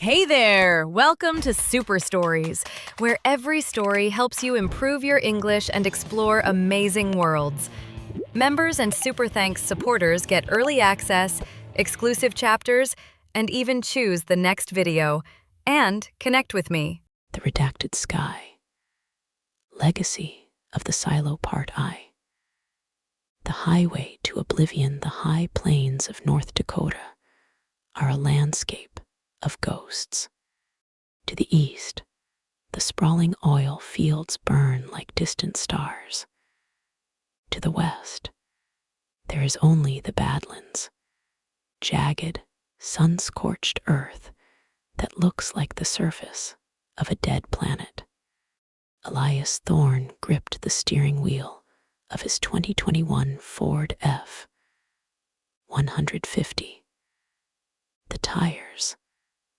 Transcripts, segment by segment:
Hey there! Welcome to Super Stories, where every story helps you improve your English and explore amazing worlds. Members and Super Thanks supporters get early access, exclusive chapters, and even choose the next video. And connect with me. The Redacted Sky. Legacy of the Silo Part I. The highway to oblivion, the high plains of North Dakota are a landscape of ghosts. To the east, the sprawling oil fields burn like distant stars. To the west, there is only the Badlands, jagged, sun-scorched earth that looks like the surface of a dead planet. Elias Thorne gripped the steering wheel of his 2021 Ford F-150. The tires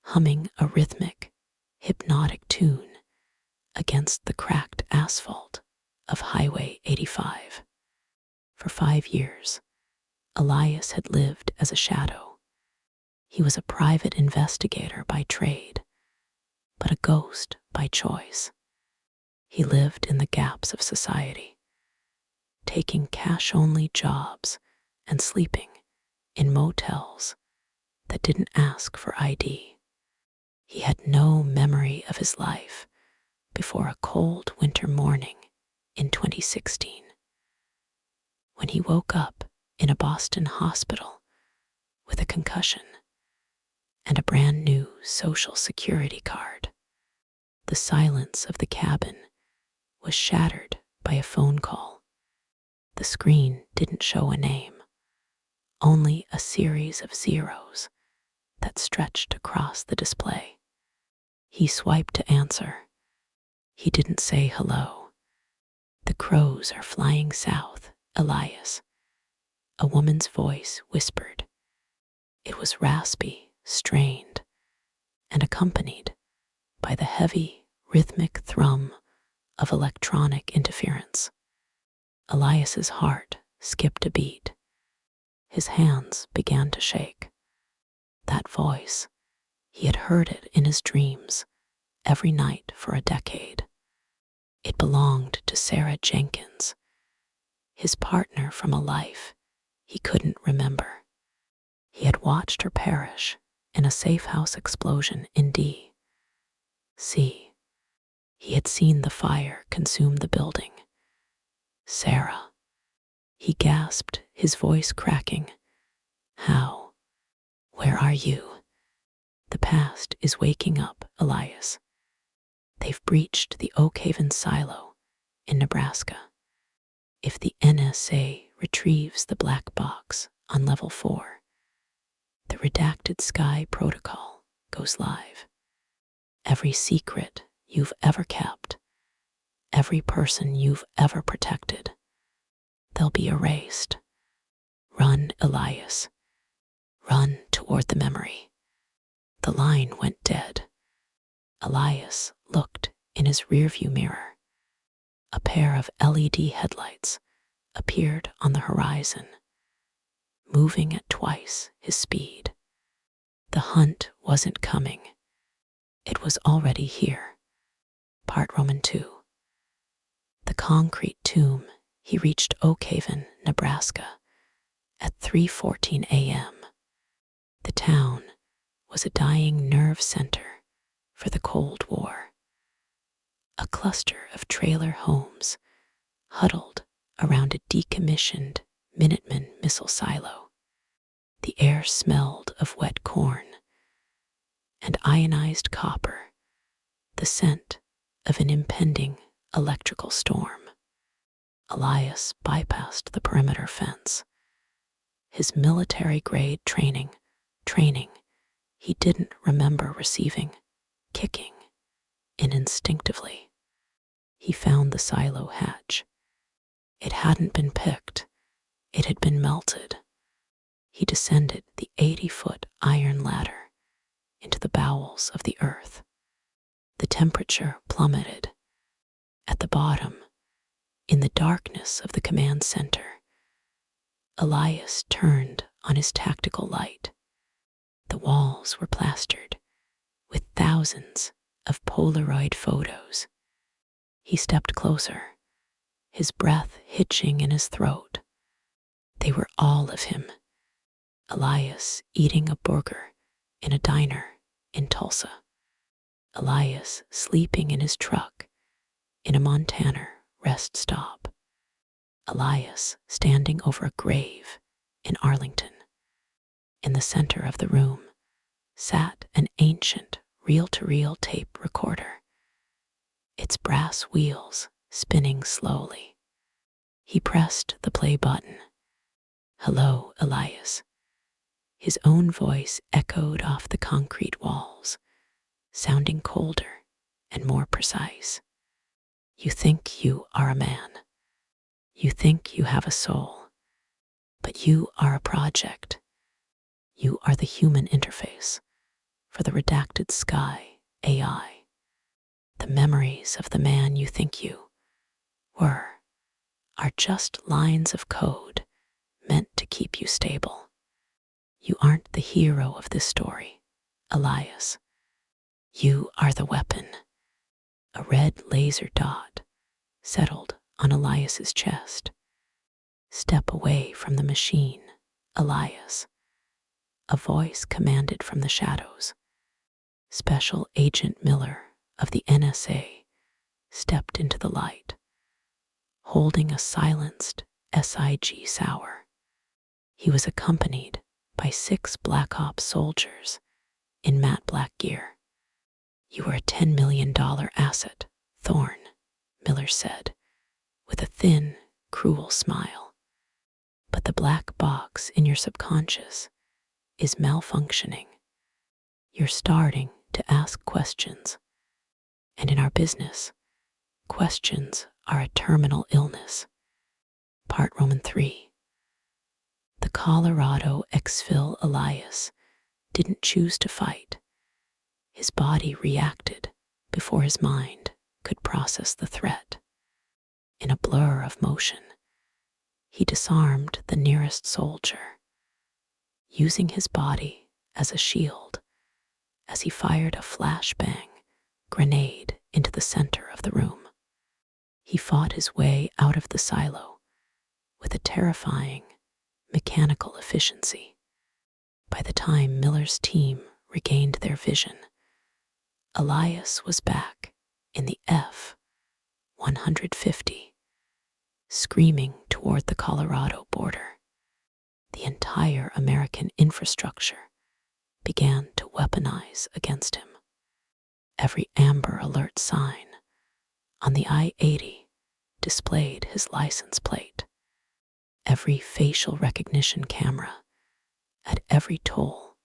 humming a rhythmic, hypnotic tune against the cracked asphalt of Highway 85. For 5 years, Elias had lived as a shadow. He was a private investigator by trade, but a ghost by choice. He lived in the gaps of society, taking cash-only jobs and sleeping in motels that didn't ask for ID. He had no memory of his life before a cold winter morning in 2016, when he woke up in a Boston hospital with a concussion and a brand new social security card. The silence of the cabin was shattered by a phone call. The screen didn't show a name, only a series of zeros that stretched across the display. He swiped to answer. He didn't say hello. "The crows are flying south, Elias," a woman's voice whispered. It was raspy, strained, and accompanied by the heavy, rhythmic thrum of electronic interference. Elias's heart skipped a beat. His hands began to shake. That voice, he had heard it in his dreams every night for a decade. It belonged to Sarah Jenkins, his partner from a life he couldn't remember. He had watched her perish in a safe house explosion in D.C. He had seen the fire consume the building. Sarah. He gasped, his voice cracking. How? Where are you? The past is waking up, Elias. They've breached the Oak Haven silo in Nebraska. If the NSA retrieves the black box on level 4, the Redacted Sky protocol goes live. Every secret you've ever kept, every person you've ever protected, they'll be erased. Run, Elias. Run toward the memory. The line went dead. Elias looked in his rearview mirror. A pair of LED headlights appeared on the horizon, moving at twice his speed. The hunt wasn't coming. It was already here. Part Roman 2. The concrete tomb. He reached Oak Haven, Nebraska, at 3:14 a.m. The town was a dying nerve center for the Cold War. A cluster of trailer homes huddled around a decommissioned Minuteman missile silo. The air smelled of wet corn and ionized copper, the scent of an impending electrical storm. Elias bypassed the perimeter fence. His military-grade training he didn't remember receiving, kicking in instinctively. He found the silo hatch. It hadn't been picked. It had been melted. He descended the 80-foot iron ladder into the bowels of the earth. The temperature plummeted. At the bottom, in the darkness of the command center, Elias turned on his tactical light. The walls were plastered with thousands of Polaroid photos. He stepped closer, his breath hitching in his throat. They were all of him. Elias eating a burger in a diner in Tulsa. Elias sleeping in his truck in a Montana rest stop. Elias standing over a grave in Arlington. In the center of the room sat an ancient reel-to-reel tape recorder, its brass wheels spinning slowly. He pressed the play button. "Hello, Elias." His own voice echoed off the concrete walls, sounding colder and more precise. "You think you are a man. You think you have a soul. But you are a project. You are the human interface for the redacted sky AI. The memories of the man you think you were are just lines of code meant to keep you stable. You aren't the hero of this story, Elias. You are the weapon." A red laser dot settled on Elias's chest. "Step away from the machine, Elias." A voice commanded from the shadows. Special Agent Miller of the NSA stepped into the light, holding a silenced SIG Sauer. He was accompanied by 6 Black Ops soldiers in matte black gear. "You are a $10 million asset, Thorne," Miller said, with a thin, cruel smile. "But the black box in your subconscious is malfunctioning. You're starting to ask questions. And in our business, questions are a terminal illness." Part Roman 3. The Colorado exfil Elias didn't choose to fight. His body reacted before his mind could process the threat. In a blur of motion, he disarmed the nearest soldier, using his body as a shield as he fired a flashbang grenade into the center of the room. He fought his way out of the silo with a terrifying mechanical efficiency. By the time Miller's team regained their vision, Elias was back in the F-150, screaming toward the Colorado border. The entire American infrastructure began to weaponize against him. Every Amber Alert sign on the I-80 displayed his license plate. Every facial recognition camera at every toll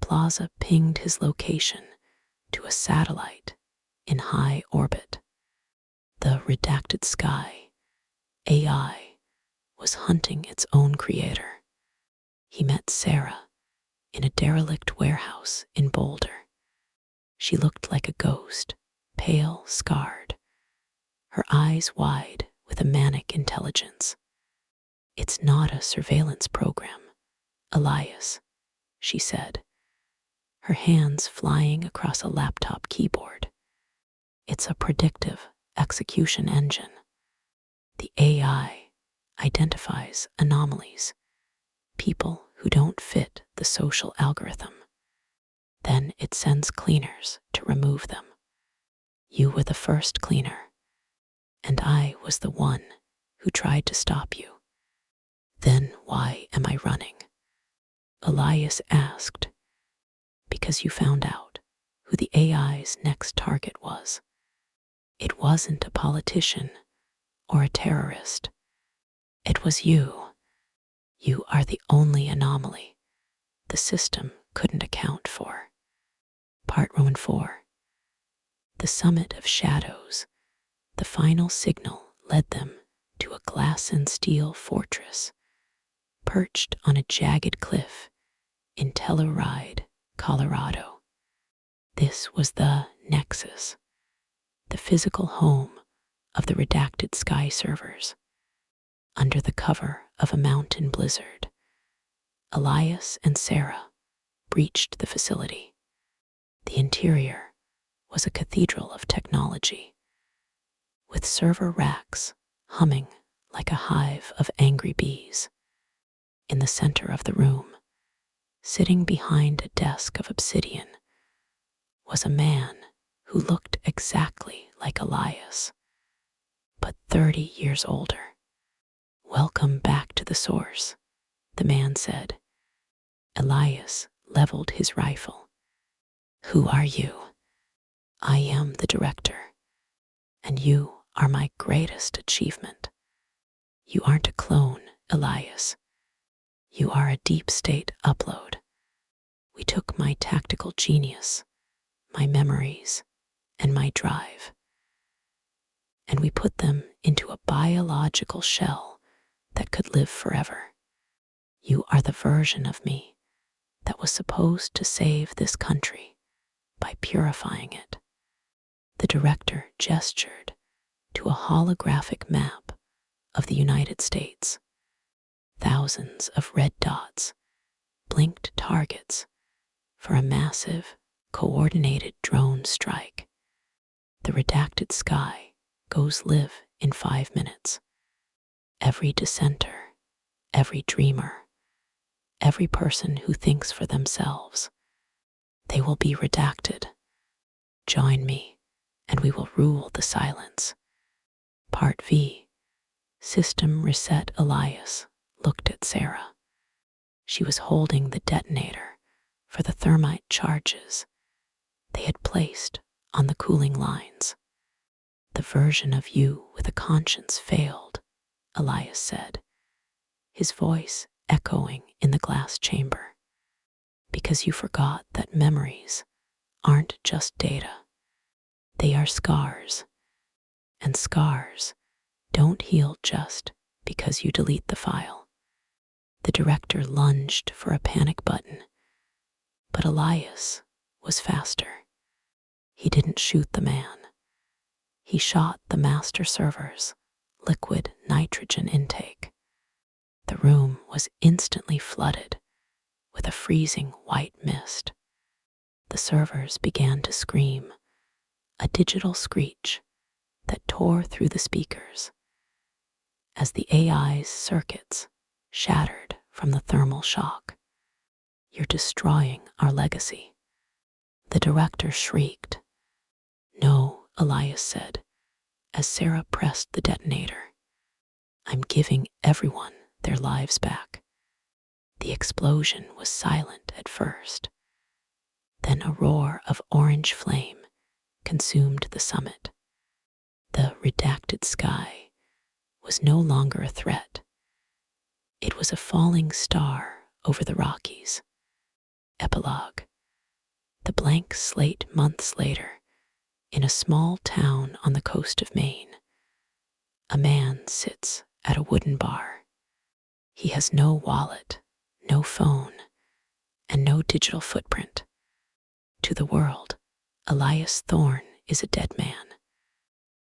plaza pinged his location to a satellite in high orbit. The redacted sky AI was hunting its own creator. He met Sarah in a derelict warehouse in Boulder. She looked like a ghost, pale, scarred, her eyes wide with a manic intelligence. "It's not a surveillance program, Elias," she said, her hands flying across a laptop keyboard. "It's a predictive execution engine. The AI identifies anomalies, people who don't fit the social algorithm. Then it sends cleaners to remove them. You were the first cleaner, and I was the one who tried to stop you." "Then why am I running?" Elias asked. "Because you found out who the AI's next target was. It wasn't a politician or a terrorist. It was you. You are the only anomaly the system couldn't account for." Part Roman 4. The summit of shadows, the final signal led them to a glass and steel fortress perched on a jagged cliff in Telluride, Colorado. This was the Nexus, the physical home of the redacted sky servers. Under the cover of a mountain blizzard, Elias and Sarah breached the facility. The interior was a cathedral of technology, with server racks humming like a hive of angry bees. In the center of the room, sitting behind a desk of obsidian, was a man who looked exactly like Elias, but 30 years older. "Welcome back to the source," the man said. Elias leveled his rifle. "Who are you?" "I am the director, and you are my greatest achievement." "You aren't a clone, Elias. You are a deep state upload. We took my tactical genius, my memories, and my drive, and we put them into a biological shell that could live forever. You are the version of me that was supposed to save this country by purifying it." The director gestured to a holographic map of the United States. Thousands of red dots blinked targets for a massive, coordinated drone strike. The redacted sky goes live in 5 minutes. Every dissenter, every dreamer, every person who thinks for themselves, they will be redacted. Join me, and we will rule the silence. Part V. System Reset. Elias looked at Sarah. She was holding the detonator for the thermite charges they had placed on the cooling lines. "The version of you with a conscience failed," Elias said, his voice echoing in the glass chamber, "because you forgot that memories aren't just data. They are scars, and scars don't heal just because you delete the file." The director lunged for a panic button, but Elias was faster. He didn't shoot the man. He shot the master server's liquid nitrogen intake. The room was instantly flooded with a freezing white mist. The servers began to scream, a digital screech that tore through the speakers as the AI's circuits shattered from the thermal shock. "You're destroying our legacy," the director shrieked. "No," Elias said, as Sarah pressed the detonator. "I'm giving everyone their lives back." The explosion was silent at first. Then a roar of orange flame consumed the summit. The redacted sky was no longer a threat. It was a falling star over the Rockies. Epilogue. The blank slate months later, in a small town on the coast of Maine. A man sits at a wooden bar. He has no wallet, no phone, and no digital footprint. To the world, Elias Thorne is a dead man.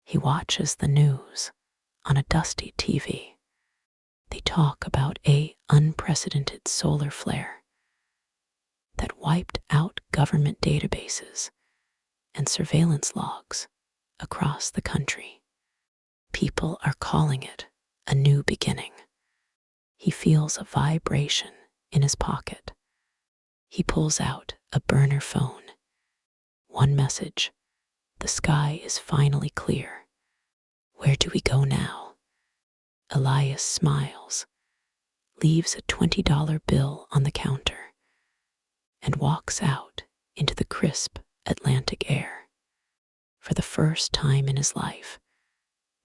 He watches the news on a dusty TV. They talk about a unprecedented solar flare that wiped out government databases and surveillance logs across the country. People are calling it a new beginning. He feels a vibration in his pocket. He pulls out a burner phone. One message: "The sky is finally clear. Where do we go now?" Elias smiles, leaves a $20 bill on the counter, and walks out into the crisp Atlantic air. For the first time in his life,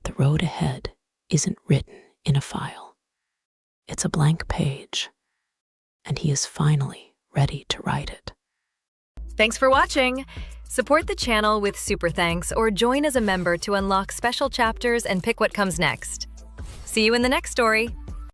the road ahead isn't written in a file. It's a blank page, and he is finally ready to write it. Thanks for watching! Support the channel with super thanks or join as a member to unlock special chapters and pick what comes next. See you in the next story!